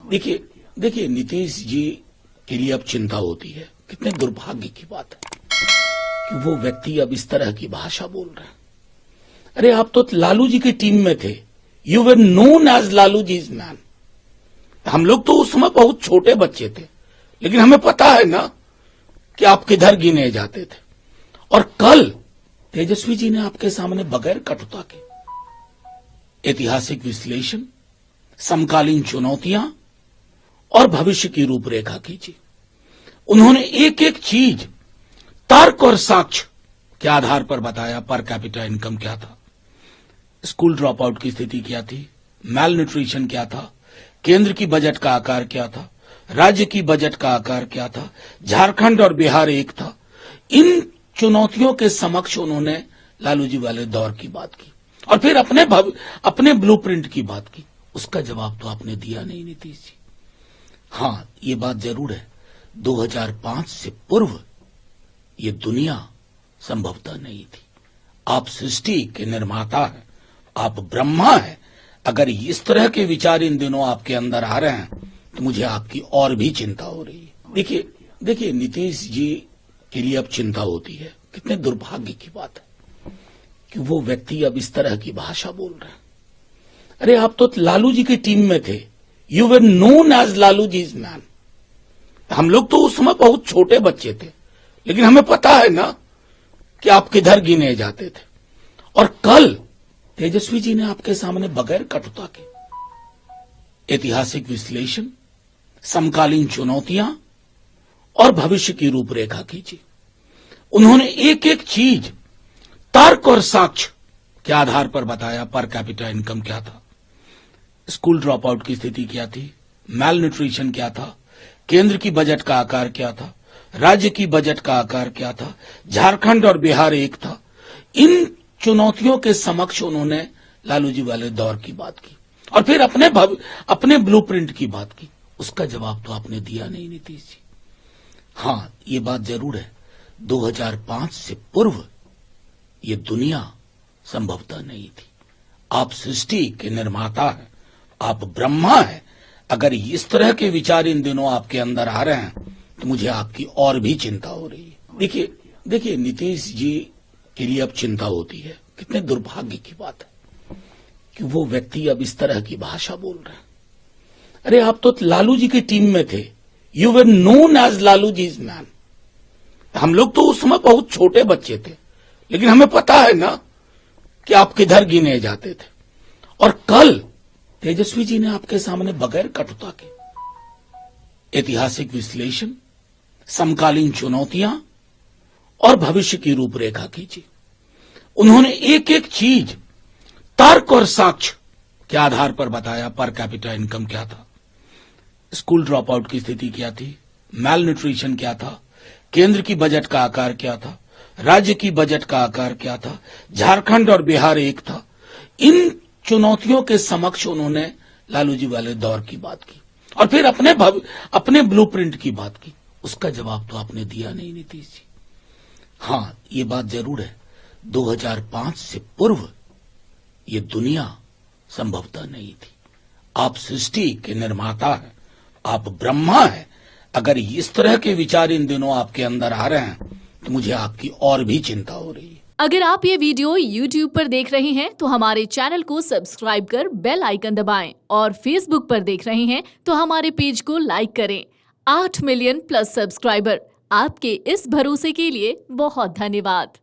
देखिए देखिए नीतीश जी के लिए अब चिंता होती है। कितने दुर्भाग्य की बात है कि वो व्यक्ति अब इस तरह की भाषा बोल रहे हैं। अरे आप तो लालू जी की टीम में थे। You were known as Lalu ji is man. हम लोग तो उस समय बहुत छोटे बच्चे थे, लेकिन हमें पता है ना कि आप किधर गिने जाते थे। और कल तेजस्वी जी ने आपके सामने बगैर कटुता के ऐतिहासिक विश्लेषण, समकालीन चुनौतियां और भविष्य की रूपरेखा खींची। उन्होंने एक एक चीज तर्क और साक्ष्य के आधार पर बताया। पर कैपिटा इनकम क्या था, स्कूल ड्रॉप आउट की स्थिति क्या थी, मैल न्यूट्रिशन क्या था, केंद्र की बजट का आकार क्या था, राज्य की बजट का आकार क्या था, झारखंड और बिहार एक था। इन चुनौतियों के समक्ष उन्होंने लालू जी वाले दौर की बात की और फिर अपने ब्लूप्रिंट की बात की। उसका जवाब तो आपने दिया नहीं नीतीश जी। हाँ, ये बात जरूर है, 2005 से पूर्व ये दुनिया संभवतः नहीं थी। आप सृष्टि के निर्माता हैं, आप ब्रह्मा हैं। अगर इस तरह के विचार इन दिनों आपके अंदर आ रहे हैं तो मुझे आपकी और भी चिंता हो रही है। देखिए नीतीश जी के लिए अब चिंता होती है। कितने दुर्भाग्य की बात है कि वो व्यक्ति अब इस तरह की भाषा बोल रहे हैं। अरे आप तो लालू जी की टीम में थे। You were known as Lalu ji is man. हम लोग तो उस समय बहुत छोटे बच्चे थे, लेकिन हमें पता है ना कि आप किधर गिने जाते थे। और कल तेजस्वी जी ने आपके सामने बगैर कटुता के ऐतिहासिक विश्लेषण, समकालीन चुनौतियां और भविष्य की रूपरेखा खींची। उन्होंने एक एक चीज तर्क और साक्ष्य के आधार पर बताया। पर कैपिटा इनकम क्या था, स्कूल ड्रॉप आउट की स्थिति क्या थी, मैल न्यूट्रिशन क्या था, केंद्र की बजट का आकार क्या था, राज्य की बजट का आकार क्या था, झारखंड और बिहार एक था। इन चुनौतियों के समक्ष उन्होंने लालू जी वाले दौर की बात की और फिर अपने ब्लूप्रिंट की बात की। उसका जवाब तो आपने दिया नहीं नीतीश जी। हाँ, ये बात जरूर है, 2005 से पूर्व ये दुनिया संभवतः नहीं थी। आप सृष्टि के निर्माता हैं, आप ब्रह्मा हैं। अगर इस तरह के विचार इन दिनों आपके अंदर आ रहे हैं तो मुझे आपकी और भी चिंता हो रही है। देखिए नीतीश जी के लिए अब चिंता होती है। कितने दुर्भाग्य की बात है कि वो व्यक्ति अब इस तरह की भाषा बोल रहे हैं। अरे आप तो लालू जी की टीम में थे। You were known as Lalu ji is man. हम लोग तो उस समय बहुत छोटे बच्चे थे, लेकिन हमें पता है ना कि आप किधर गिने जाते थे। और कल तेजस्वी जी ने आपके सामने बगैर कटुता के ऐतिहासिक विश्लेषण, समकालीन चुनौतियां और भविष्य की रूपरेखा खींची। उन्होंने एक एक चीज तर्क और साक्ष्य के आधार पर बताया। पर कैपिटा इनकम क्या था, स्कूल ड्रॉप आउट की स्थिति क्या थी, मैल न्यूट्रिशन क्या था, केंद्र की बजट का आकार क्या था, राज्य की बजट का आकार क्या था, झारखंड और बिहार एक था। इन चुनौतियों के समक्ष उन्होंने लालू जी वाले दौर की बात की और फिर अपने ब्लूप्रिंट की बात की। उसका जवाब तो आपने दिया नहीं नीतीश जी। हाँ, ये बात जरूर है, 2005 से पूर्व ये दुनिया संभवतः नहीं थी। आप सृष्टि के निर्माता हैं, आप ब्रह्मा हैं। अगर इस तरह के विचार इन दिनों आपके अंदर आ रहे हैं तो मुझे आपकी और भी चिंता हो रही है। अगर आप ये वीडियो YouTube पर देख रहे हैं तो हमारे चैनल को सब्सक्राइब कर बेल आइकन दबाएं और Facebook पर देख रहे हैं तो हमारे पेज को लाइक करें। 8 मिलियन प्लस सब्सक्राइबर, आपके इस भरोसे के लिए बहुत धन्यवाद।